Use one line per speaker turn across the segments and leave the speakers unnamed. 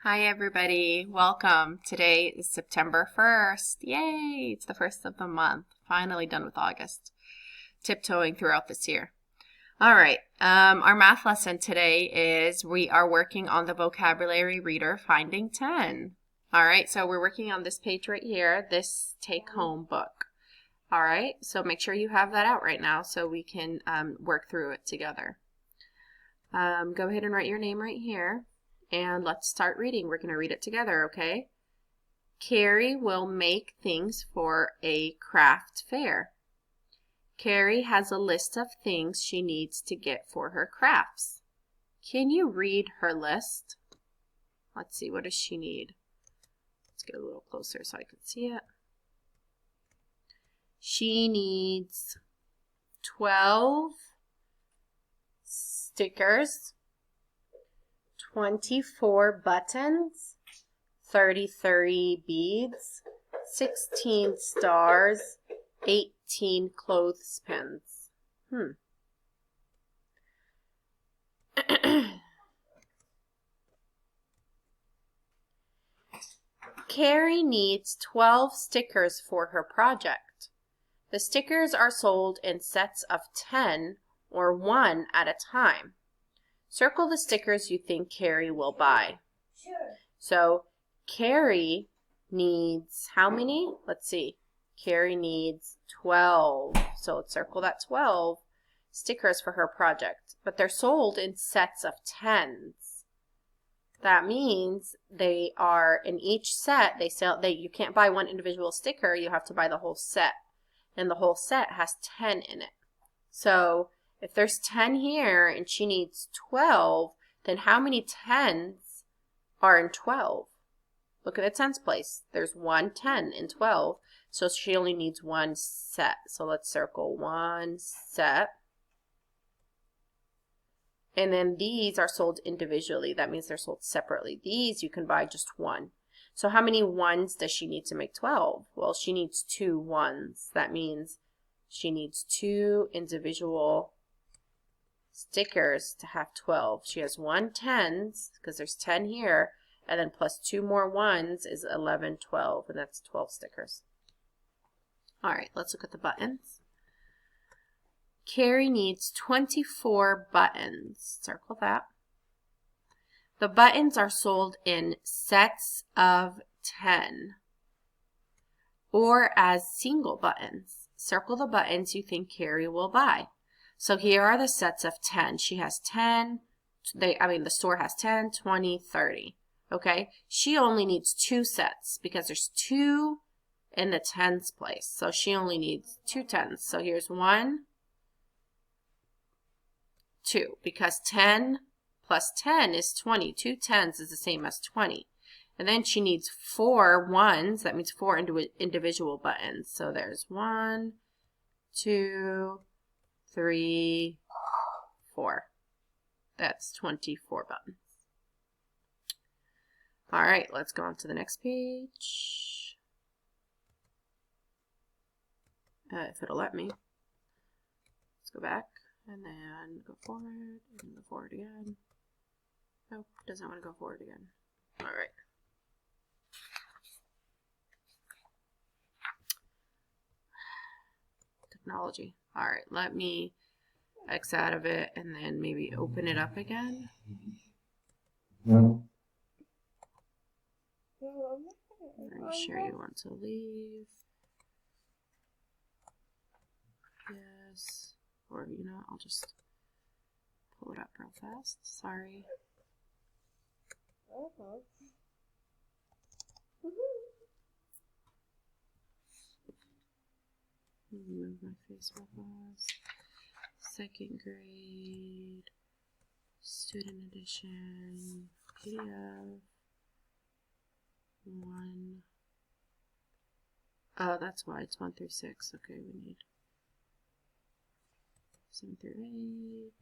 Hi everybody, welcome. Today is September 1st. Yay! It's the first of the month. Finally done with August. Tiptoeing throughout this year. All right, our math lesson today is we are working on the vocabulary reader Finding 10. All right, so we're working on this page right here, this take-home book. All right, so make sure you have that out right now so we can work through it together. Go ahead and write your name right here. And let's start reading. We're going to read it together, okay? Carrie will make things for a craft fair. Carrie has a list of things she needs to get for her crafts. Can you read her list? Let's see, what does she need? Let's get a little closer so I can see it. She needs 12 stickers, 24 buttons, 33 beads, 16 stars, 18 clothespins. Carrie needs 12 stickers for her project. The stickers are sold in sets of 10 or 1 at a time. Circle the stickers you think Carrie will buy.
Sure.
So Carrie needs how many? Let's see. Carrie needs 12. So let's circle that 12 stickers for her project. But they're sold in sets of 10s. That means they are in each set, you can't buy one individual sticker, you have to buy the whole set. And the whole set has 10 in it. So if there's 10 here and she needs 12, then how many 10s are in 12? Look at the tens place. There's 1 10 in 12, so she only needs 1 set. So let's circle 1 set. And then these are sold individually. That means they're sold separately. These you can buy just 1. So how many 1s does she need to make 12? Well, she needs 2 1s. That means she needs 2 individual stickers to have 12. She has 1 10s because there's 10 here, and then plus 2 more 1s is 11, 12, and that's 12 stickers. All right, let's look at the buttons. Carrie needs 24 buttons. Circle that. The buttons are sold in sets of 10 or as single buttons. Circle the buttons you think Carrie will buy. So here are the sets of 10. She has 10. The store has 10, 20, 30. Okay? She only needs 2 sets because there's 2 in the tens place. So she only needs 2 10s. So here's 1, 2. Because 10 plus 10 is 20. 2 10s is the same as 20. And then she needs 4 1s. That means 4 individual buttons. So there's 1, 2, 3, 4. That's 24 buttons. All right, let's go on to the next page. If it'll let me. Let's go back and then go forward and go forward again. Nope, doesn't want to go forward again. All right. Technology. All right, let me X out of it and then maybe open it up again. Are you sure you want to leave? Yes. Or, you know, I'll just pull it up real fast. Sorry. Move my Facebook pause. 2nd grade, student edition, PDF, 1. Oh, that's why it's 1 through 6. Okay, we need 7 through 8.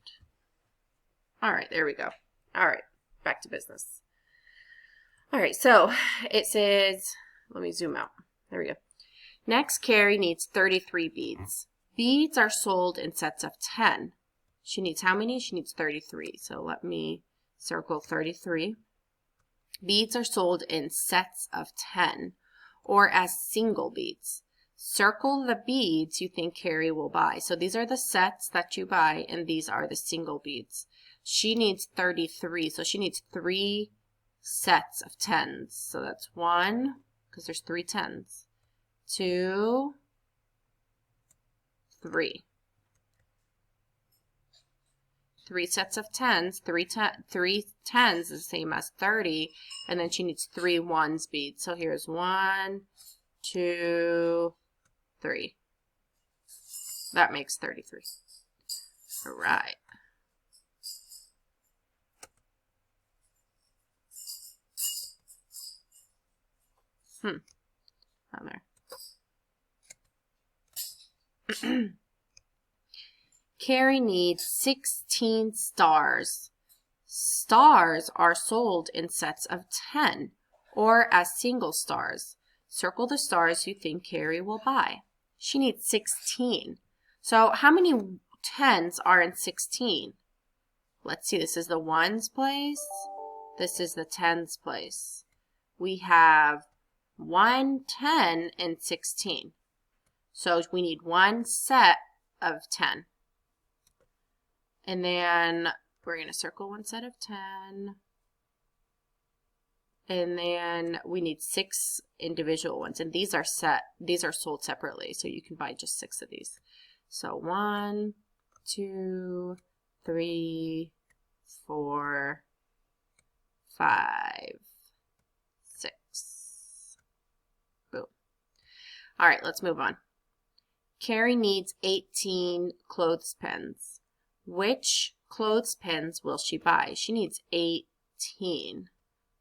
All right, there we go. All right, back to business. All right, so it says, let me zoom out. There we go. Next, Carrie needs 33 beads. Beads are sold in sets of 10. She needs how many? She needs 33. So let me circle 33. Beads are sold in sets of 10 or as single beads. Circle the beads you think Carrie will buy. So these are the sets that you buy, and these are the single beads. She needs 33, so she needs 3 sets of 10s. So that's 1, because there's 3 10s. 2, 3. 3 sets of 10s, 3 10s is the same as 30, and then she needs 3 1s beads. So here's 1, 2, 3. That makes 33. All right. On there. Carrie needs 16 stars. Stars are sold in sets of 10 or as single stars. Circle the stars you think Carrie will buy. She needs 16. So how many 10s are in 16? Let's see, this is the 1s place. This is the 10s place. We have 1 10 and 16. So we need 1 set of 10. And then we're going to circle 1 set of 10. And then we need 6 individual ones. And these are sold separately. So you can buy just 6 of these. So 1, 2, 3, 4, 5, 6. Boom. All right, let's move on. Carrie needs 18 clothespins. Which clothespins will she buy? She needs 18.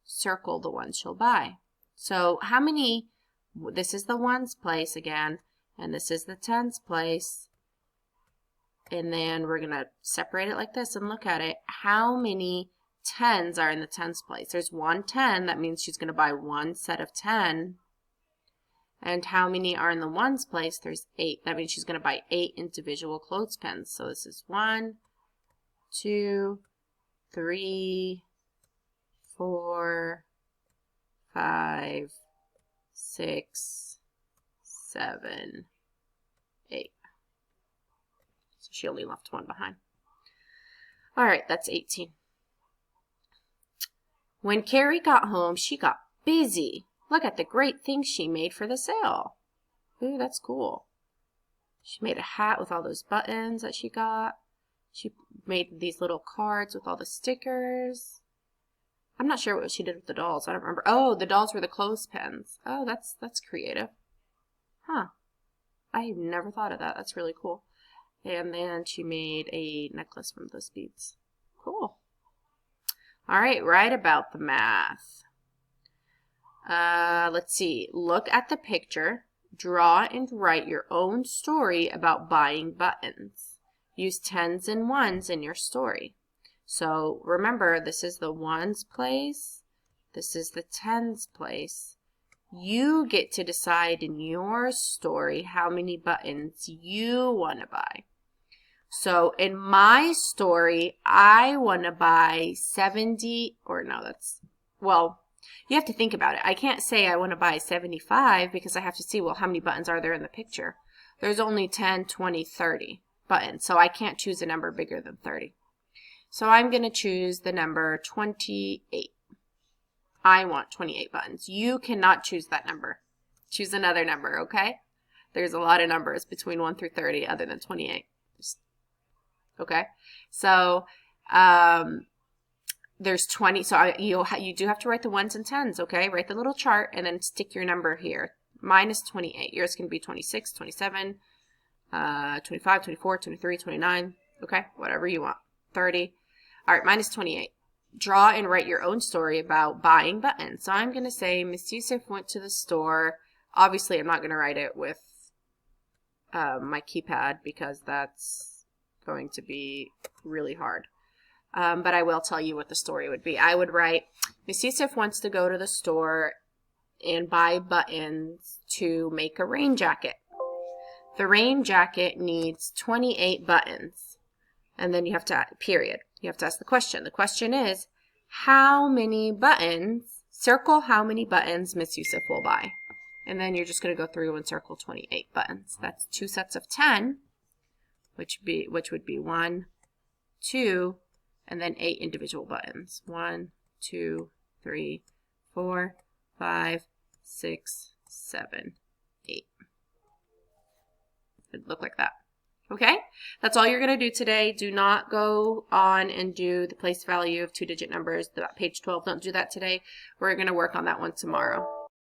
Circle the ones she'll buy. So how many, this is the 1s place again, and this is the 10s place. And then we're going to separate it like this and look at it. How many 10s are in the 10s place? There's 1 10. That means she's going to buy 1 set of 10. And how many are in the 1s place? There's 8. That means she's going to buy 8 individual clothespins. So this is 1, 2, 3, 4, 5, 6, 7, 8. So she only left 1 behind. All right, that's 18. When Carrie got home, she got busy. Look at the great things she made for the sale. Ooh, that's cool. She made a hat with all those buttons that she got. She made these little cards with all the stickers. I'm not sure what she did with the dolls. I don't remember. Oh, the dolls were the clothespins. Oh, that's creative. Huh. I never thought of that. That's really cool. And then she made a necklace from those beads. Cool. All right, write about the math. Let's see. Look at the picture. Draw and write your own story about buying buttons. Use 10s and 1s in your story. So remember, this is the 1s place. This is the 10s place. You get to decide in your story how many buttons you want to buy. So in my story, I want to buy 70, or no, that's, well, you have to think about it. I can't say I want to buy 75 because I have to see, well, how many buttons are there in the picture? There's only 10, 20, 30 buttons, so I can't choose a number bigger than 30. So I'm going to choose the number 28. I want 28 buttons. You cannot choose that number. Choose another number, okay? There's a lot of numbers between 1 through 30 other than 28. Okay? So, there's 20, so you do have to write the 1s and 10s, okay? Write the little chart and then stick your number here. Mine is 28. Yours can be 26, 27, 25, 24, 23, 29, okay? Whatever you want. 30. All right, mine is 28. Draw and write your own story about buying buttons. So I'm going to say, Miss Youssef went to the store. Obviously, I'm not going to write it with my keypad because that's going to be really hard. But I will tell you what the story would be. I would write, Miss Youssef wants to go to the store and buy buttons to make a rain jacket. The rain jacket needs 28 buttons. And then you have to, period. You have to ask the question. The question is, how many buttons, Circle how many buttons Miss Yusuf will buy. And then you're just going to go through and circle 28 buttons. That's 2 sets of 10, which would be 1, 2, and then 8 individual buttons. 1, 2, 3, 4, 5, 6, 7, 8. It'd look like that. Okay, that's all you're going to do today. Do not go on and do the place value of 2-digit numbers, page 12. Don't do that today. We're going to work on that one tomorrow.